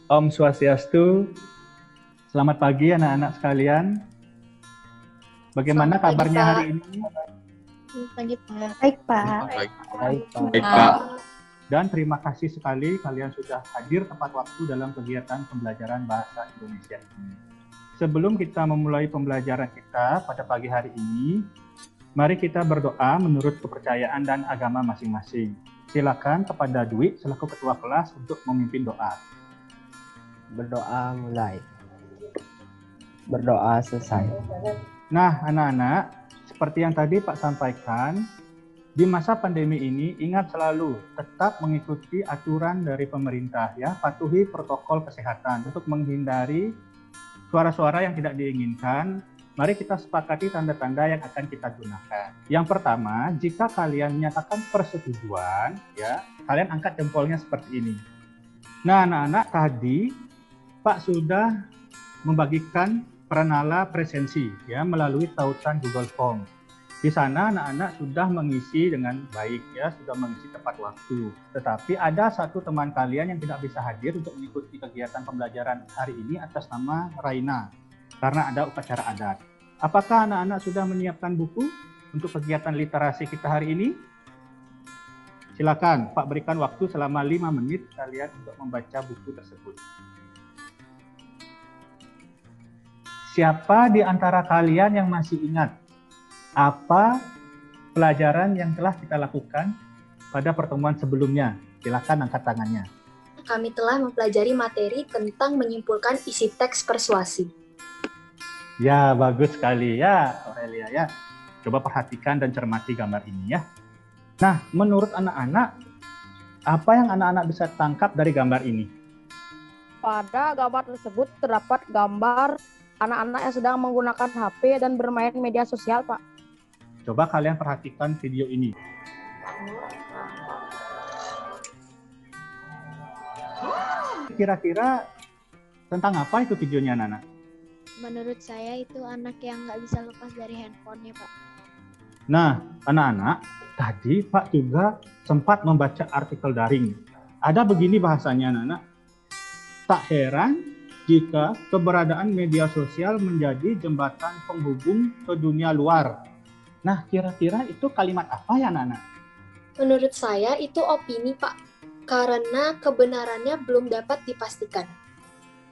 Om Swastiastu. Selamat pagi anak-anak sekalian. Bagaimana Selamat pagi, kabarnya Pak. hari ini? Selamat pagi, Pak. Baik, Pak. Baik, Pak. Pak. Dan terima kasih sekali kalian sudah hadir tepat waktu dalam kegiatan pembelajaran bahasa Indonesia ini. Sebelum kita memulai pembelajaran kita pada pagi hari ini, mari kita berdoa menurut kepercayaan dan agama masing-masing. Silakan kepada Dwi selaku ketua kelas untuk memimpin doa. Berdoa mulai. Berdoa selesai. Nah, anak-anak, seperti yang tadi Pak sampaikan, di masa pandemi ini ingat selalu tetap mengikuti aturan dari pemerintah ya, patuhi protokol kesehatan untuk menghindari suara-suara yang tidak diinginkan. Mari kita sepakati tanda-tanda yang akan kita gunakan. Yang pertama, jika kalian menyatakan persetujuan, ya, kalian angkat jempolnya seperti ini. Nah, anak-anak, tadi Pak sudah membagikan pranala presensi ya melalui tautan Google Form. Di sana anak-anak sudah mengisi dengan baik ya, sudah mengisi tepat waktu. Tetapi ada satu teman kalian yang tidak bisa hadir untuk mengikuti kegiatan pembelajaran hari ini atas nama Raina karena ada upacara adat. Apakah anak-anak sudah menyiapkan buku untuk kegiatan literasi kita hari ini? Silakan, Pak berikan waktu selama 5 menit kalian untuk membaca buku tersebut. Siapa di antara kalian yang masih ingat apa pelajaran yang telah kita lakukan pada pertemuan sebelumnya? Silakan angkat tangannya. Kami telah mempelajari materi tentang menyimpulkan isi teks persuasi. Ya, bagus sekali ya, Aurelia ya. Coba perhatikan dan cermati gambar ini ya. Nah, menurut anak-anak, apa yang anak-anak bisa tangkap dari gambar ini? Pada gambar tersebut terdapat gambar anak-anak yang sedang menggunakan HP dan bermain media sosial, Pak. Coba kalian perhatikan video ini. Kira-kira tentang apa itu videonya, Nana? Menurut saya itu anak yang nggak bisa lepas dari handphonenya, Pak. Nah, anak-anak, tadi Pak juga sempat membaca artikel daring. Ada begini bahasanya, anak-anak. Tak heran jika keberadaan media sosial menjadi jembatan penghubung ke dunia luar. Nah, kira-kira itu kalimat apa ya, anak-anak? Menurut saya itu opini, Pak, karena kebenarannya belum dapat dipastikan.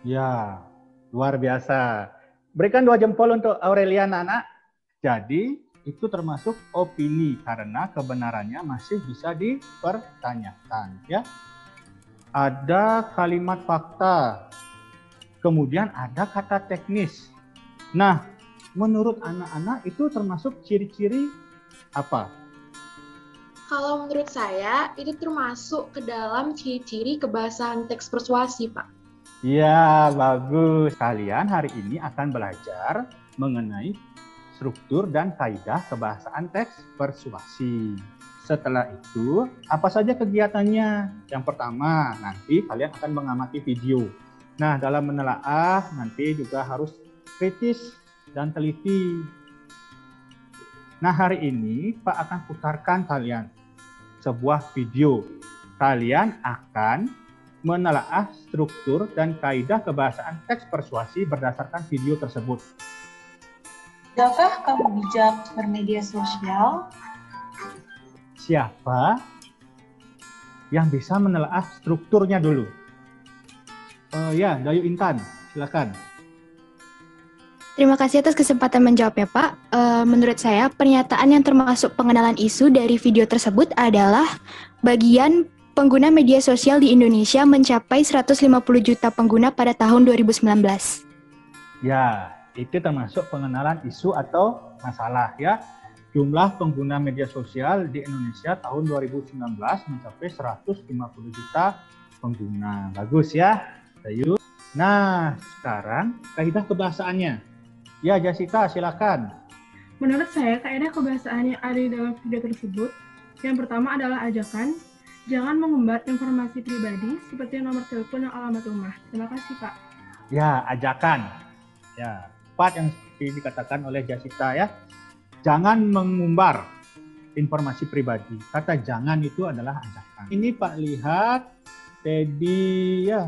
Ya, luar biasa. Berikan 2 jempol untuk Aurelia, anak-anak. Jadi, itu termasuk opini karena kebenarannya masih bisa dipertanyakan, ya. Ada kalimat fakta. Kemudian ada kata teknis. Nah, menurut anak-anak itu termasuk ciri-ciri apa? Kalau menurut saya, itu termasuk ke dalam ciri-ciri kebahasaan teks persuasi, Pak. Ya, bagus. Kalian hari ini akan belajar mengenai struktur dan kaidah kebahasaan teks persuasi. Setelah itu, apa saja kegiatannya? Yang pertama, nanti kalian akan mengamati video. Nah, dalam menelaah nanti juga harus kritis dan teliti. Nah, hari ini Pak akan putarkan kalian sebuah video. Kalian akan menelaah struktur dan kaidah kebahasaan teks persuasi berdasarkan video tersebut. Sudahkah kamu bijak bermedia sosial? Siapa yang bisa menelaah strukturnya dulu? Ya, Dayu Intan, silakan. Terima kasih atas kesempatan menjawabnya, Pak. Menurut saya, pernyataan yang termasuk pengenalan isu dari video tersebut adalah bagian pengguna media sosial di Indonesia mencapai 150 juta pengguna pada tahun 2019. Ya, itu termasuk pengenalan isu atau masalah ya. Jumlah pengguna media sosial di Indonesia tahun 2019 mencapai 150 juta pengguna. Bagus ya, Dayu. Nah, sekarang kaidah kebahasaannya. Ya, Jessica, silakan. Menurut saya, kaidah kebahasaan yang ada di dalam video tersebut, yang pertama adalah ajakan, jangan mengumbar informasi pribadi seperti nomor telepon dan alamat rumah. Terima kasih, Pak. Ya, ajakan. Ya, tepat yang seperti dikatakan oleh Jessica ya. Jangan mengumbar informasi pribadi. Kata jangan itu adalah ajakan. Ini Pak lihat Teddy ya,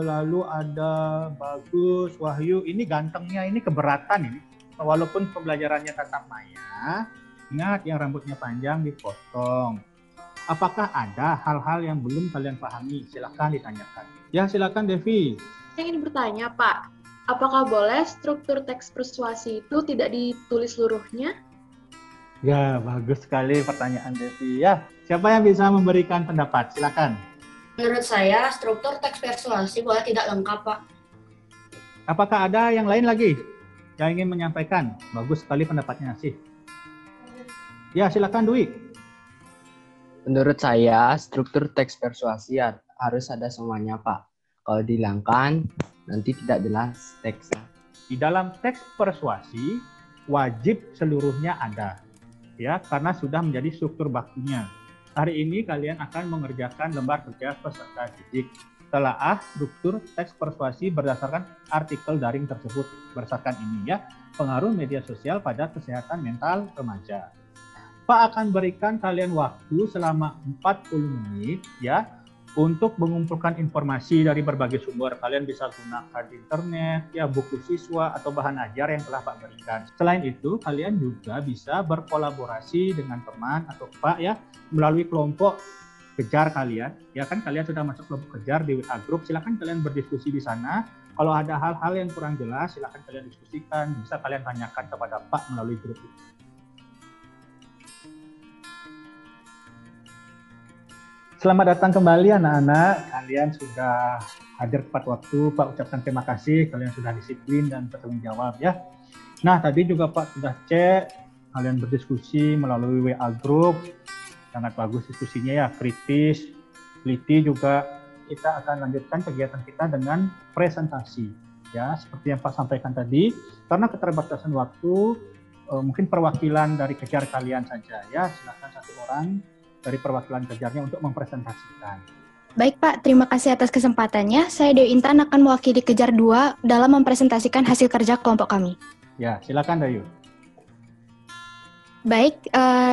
lalu ada Bagus, Wahyu. Ini gantengnya ini keberatan ini. Walaupun pembelajarannya tatap maya, ingat yang rambutnya panjang dipotong. Apakah ada hal-hal yang belum kalian pahami? Silakan ditanyakan. Ya, silakan Devi. Saya ingin bertanya, Pak. Apakah boleh struktur teks persuasi itu tidak ditulis seluruhnya? Ya, bagus sekali pertanyaan Devi. Ya, siapa yang bisa memberikan pendapat? Silakan. Menurut saya, struktur teks persuasi boleh tidak lengkap, Pak. Apakah ada yang lain lagi yang ingin menyampaikan? Bagus sekali pendapatnya sih. Ya, silakan Dwi. Menurut saya, struktur teks persuasi harus ada semuanya, Pak. Kalau dihilangkan, nanti tidak jelas teksnya. Di dalam teks persuasi, wajib seluruhnya ada. Ya, karena sudah menjadi struktur bakunya. Hari ini kalian akan mengerjakan lembar kerja peserta didik. Telaah struktur teks persuasi berdasarkan artikel daring tersebut. Berdasarkan ini ya, pengaruh media sosial pada kesehatan mental remaja. Pak akan berikan kalian waktu selama 40 menit ya untuk mengumpulkan informasi dari berbagai sumber. Kalian bisa gunakan internet, ya buku siswa atau bahan ajar yang telah Pak berikan. Selain itu, kalian juga bisa berkolaborasi dengan teman atau Pak ya melalui kelompok kejar kalian. Ya kan kalian sudah masuk kelompok kejar di WA Group, silakan kalian berdiskusi di sana. Kalau ada hal-hal yang kurang jelas, silakan kalian diskusikan. Bisa kalian tanyakan kepada Pak melalui grup itu. Selamat datang kembali anak-anak. Kalian sudah hadir tepat waktu. Pak ucapkan terima kasih. Kalian sudah disiplin dan bertanggung jawab ya. Nah tadi juga Pak sudah cek. Kalian berdiskusi melalui WA Group. Sangat bagus diskusinya ya. Kritis, teliti juga. Kita akan lanjutkan kegiatan kita dengan presentasi. Ya seperti yang Pak sampaikan tadi. Karena keterbatasan waktu, mungkin perwakilan dari kejar kalian saja ya. Silakan satu orang dari perwakilan kejarnya untuk mempresentasikan. Baik Pak, terima kasih atas kesempatannya. Saya Dewi Intan akan mewakili Kejar 2 dalam mempresentasikan hasil kerja kelompok kami. Ya, silakan Dayu. Baik,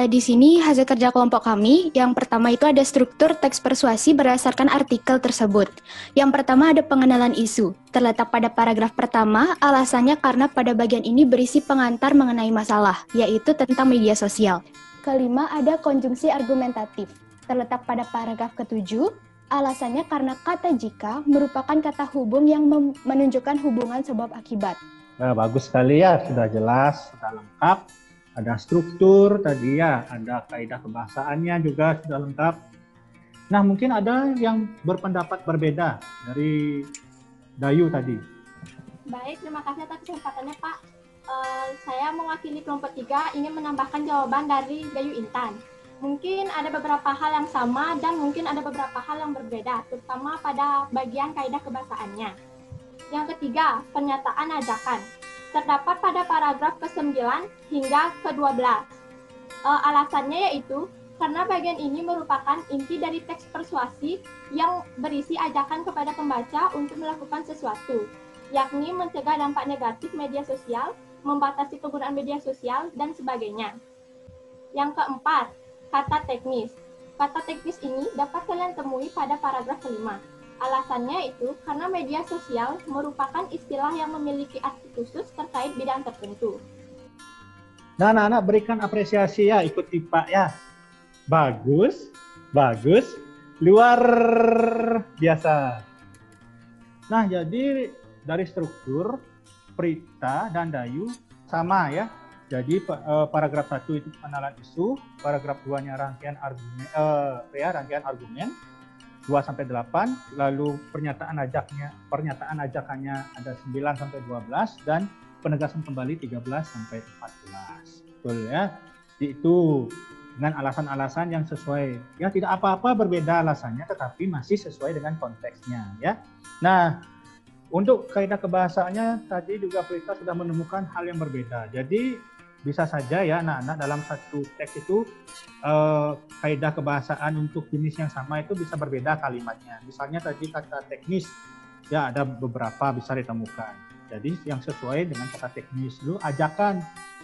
di sini hasil kerja kelompok kami. Yang pertama itu ada struktur teks persuasi berdasarkan artikel tersebut. Yang pertama ada pengenalan isu. Terletak pada paragraf pertama, alasannya karena pada bagian ini berisi pengantar mengenai masalah, yaitu tentang media sosial. Kelima, ada konjungsi argumentatif. Terletak pada paragraf ke-7, alasannya karena kata jika merupakan kata hubung yang menunjukkan hubungan sebab akibat. Nah, bagus sekali ya, sudah jelas, sudah lengkap. Ada struktur tadi ya, ada kaidah kebahasaannya juga sudah lengkap. Nah, mungkin ada yang berpendapat berbeda dari Dayu tadi. Baik, terima kasih atas kesempatannya Pak. Saya mewakili kelompok 3 ingin menambahkan jawaban dari Dayu Intan. Mungkin ada beberapa hal yang sama dan mungkin ada beberapa hal yang berbeda, terutama pada bagian kaidah kebahasaannya. Yang ketiga, pernyataan ajakan. Terdapat pada paragraf ke-9 hingga ke-12. Alasannya yaitu karena bagian ini merupakan inti dari teks persuasi yang berisi ajakan kepada pembaca untuk melakukan sesuatu, yakni mencegah dampak negatif media sosial, membatasi penggunaan media sosial, dan sebagainya. Yang keempat, kata teknis. Kata teknis ini dapat kalian temui pada paragraf kelima. Alasannya itu karena media sosial merupakan istilah yang memiliki arti khusus terkait bidang tertentu. Nah, anak-anak berikan apresiasi ya, ikuti Pak ya. Bagus, bagus, luar biasa. Nah, jadi dari struktur, Prita dan Dayu sama ya. Jadi paragraf 1 itu pengenalan isu, paragraf 2-nya rangkaian argumen 2 sampai 8, lalu pernyataan ajakannya ada 9 sampai 12 dan penegasan kembali 13 sampai 14. Betul ya. Itu dengan alasan-alasan yang sesuai. Ya tidak apa-apa berbeda alasannya tetapi masih sesuai dengan konteksnya ya. Nah, untuk kaidah kebahasaannya tadi juga Prita sudah menemukan hal yang berbeda. Jadi bisa saja ya anak-anak dalam satu teks itu kaidah kebahasaan untuk jenis yang sama itu bisa berbeda kalimatnya. Misalnya tadi kata teknis ya ada beberapa bisa ditemukan. Jadi yang sesuai dengan kata teknis. Lalu ajakan.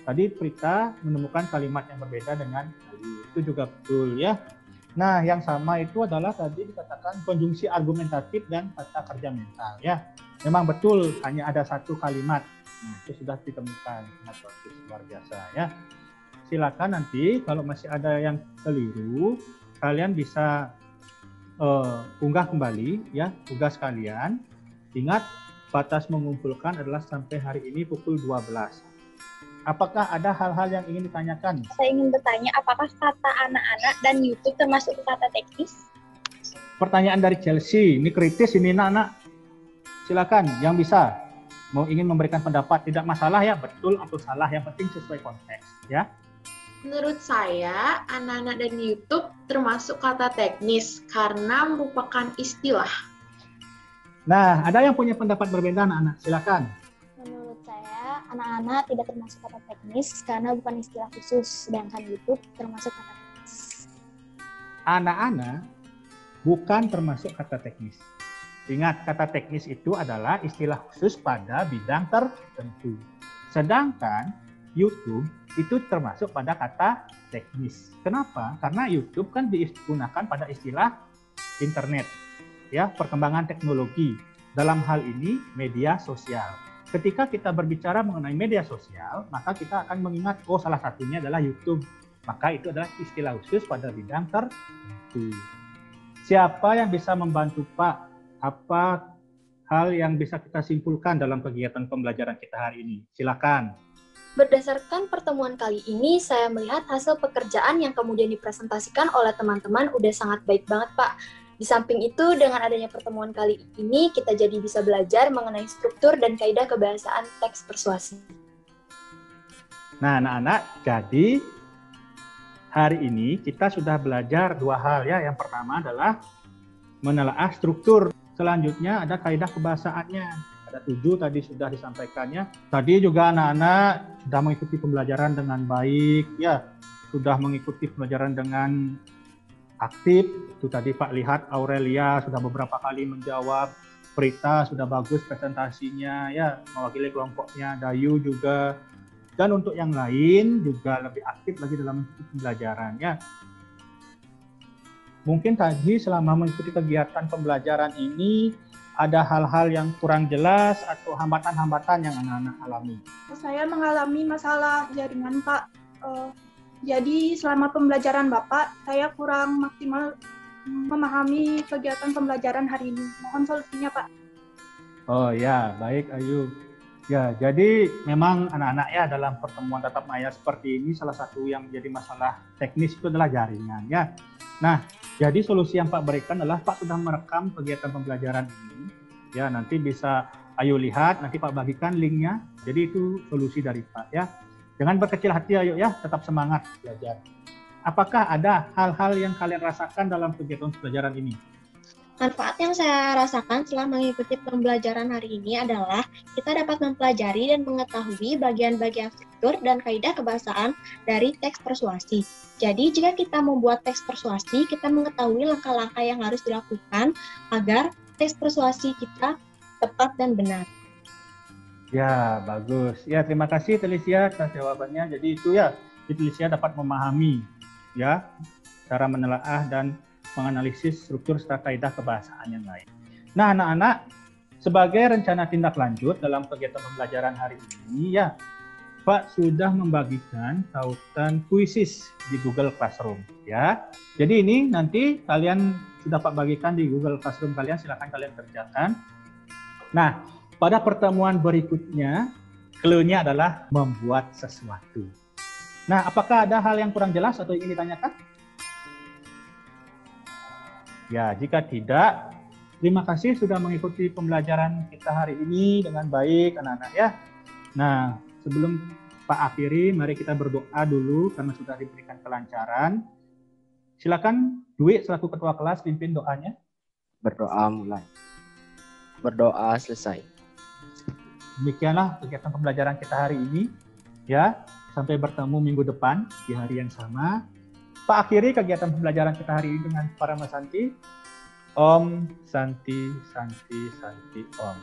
Tadi Prita menemukan kalimat yang berbeda dengan tadi. Itu juga betul ya. Nah, yang sama itu adalah tadi dikatakan konjungsi argumentatif dan tata kerja mental ya. Memang betul hanya ada satu kalimat. Nah, itu sudah ditemukan. Sangat bagus, luar biasa ya. Silakan nanti kalau masih ada yang keliru, kalian bisa unggah kembali ya tugas kalian. Ingat, batas mengumpulkan adalah sampai hari ini pukul 12. Apakah ada hal-hal yang ingin ditanyakan? Saya ingin bertanya, apakah kata anak-anak dan YouTube termasuk kata teknis? Pertanyaan dari Chelsea, ini kritis ini anak-anak. Silakan, yang bisa mau ingin memberikan pendapat, tidak masalah ya, betul atau salah, yang penting sesuai konteks ya. Menurut saya, anak-anak dan YouTube termasuk kata teknis karena merupakan istilah. Nah, ada yang punya pendapat berbeda anak-anak, silakan. Menurut saya, anak-anak tidak termasuk kata teknis karena bukan istilah khusus, sedangkan YouTube termasuk kata teknis. Anak-anak bukan termasuk kata teknis. Ingat, kata teknis itu adalah istilah khusus pada bidang tertentu. Sedangkan YouTube itu termasuk pada kata teknis. Kenapa? Karena YouTube kan digunakan pada istilah internet, ya, perkembangan teknologi. Dalam hal ini media sosial. Ketika kita berbicara mengenai media sosial, maka kita akan mengingat, oh salah satunya adalah YouTube. Maka itu adalah istilah khusus pada bidang tertentu. Siapa yang bisa membantu Pak? Apa hal yang bisa kita simpulkan dalam kegiatan pembelajaran kita hari ini? Silakan. Berdasarkan pertemuan kali ini, saya melihat hasil pekerjaan yang kemudian dipresentasikan oleh teman-teman udah sangat baik banget, Pak. Di samping itu, dengan adanya pertemuan kali ini, kita jadi bisa belajar mengenai struktur dan kaidah kebahasaan teks persuasi. Nah, anak-anak, jadi hari ini kita sudah belajar dua hal ya. Yang pertama adalah menelaah struktur. Selanjutnya ada kaidah kebahasaannya. Ada 7 tadi sudah disampaikannya. Tadi juga anak-anak sudah mengikuti pembelajaran dengan baik, ya. Sudah mengikuti pembelajaran dengan aktif. Itu tadi Pak lihat Aurelia sudah beberapa kali menjawab. Prita sudah bagus presentasinya, ya, mewakili kelompoknya. Dayu juga. Dan untuk yang lain juga lebih aktif lagi dalam mengikuti pembelajaran, ya. Mungkin tadi selama mengikuti kegiatan pembelajaran ini ada hal-hal yang kurang jelas atau hambatan-hambatan yang anak-anak alami. Saya mengalami masalah jaringan, Pak. Jadi selama pembelajaran Bapak, saya kurang maksimal memahami kegiatan pembelajaran hari ini. Mohon solusinya, Pak. Oh ya, baik Ayu. Ya, jadi memang anak-anak ya dalam pertemuan tatap maya seperti ini salah satu yang menjadi masalah teknis itu adalah jaringan, ya. Nah, jadi solusi yang Pak berikan adalah Pak sudah merekam kegiatan pembelajaran ini. Ya, nanti bisa Ayu lihat, nanti Pak bagikan linknya. Jadi itu solusi dari Pak, ya. Jangan berkecil hati Ayu ya, tetap semangat belajar. Apakah ada hal-hal yang kalian rasakan dalam kegiatan pembelajaran ini? Manfaat yang saya rasakan setelah mengikuti pembelajaran hari ini adalah kita dapat mempelajari dan mengetahui bagian-bagian struktur dan kaidah kebahasaan dari teks persuasi. Jadi, jika kita membuat teks persuasi, kita mengetahui langkah-langkah yang harus dilakukan agar teks persuasi kita tepat dan benar. Ya, bagus. Ya, terima kasih Felicia atas jawabannya. Jadi itu ya, Felicia dapat memahami ya cara menelaah dan menganalisis struktur serta kaidah kebahasaan yang lain. Nah, anak-anak, sebagai rencana tindak lanjut dalam kegiatan pembelajaran hari ini, ya, Pak sudah membagikan tautan kuisis di Google Classroom, ya. Jadi ini nanti kalian sudah Pak bagikan di Google Classroom kalian, silakan kalian kerjakan. Nah, pada pertemuan berikutnya, clue-nya adalah membuat sesuatu. Nah, apakah ada hal yang kurang jelas atau ingin ditanyakan? Ya, jika tidak, terima kasih sudah mengikuti pembelajaran kita hari ini dengan baik, anak-anak ya. Nah, sebelum Pak akhiri, mari kita berdoa dulu karena sudah diberikan kelancaran. Silakan Dwi selaku ketua kelas pimpin doanya. Berdoa mulai. Berdoa selesai. Demikianlah kegiatan pembelajaran kita hari ini. Ya, sampai bertemu minggu depan di hari yang sama. Pak akhiri kegiatan pembelajaran kita hari ini dengan Parama Santi. Om Santi Santi Santi Om.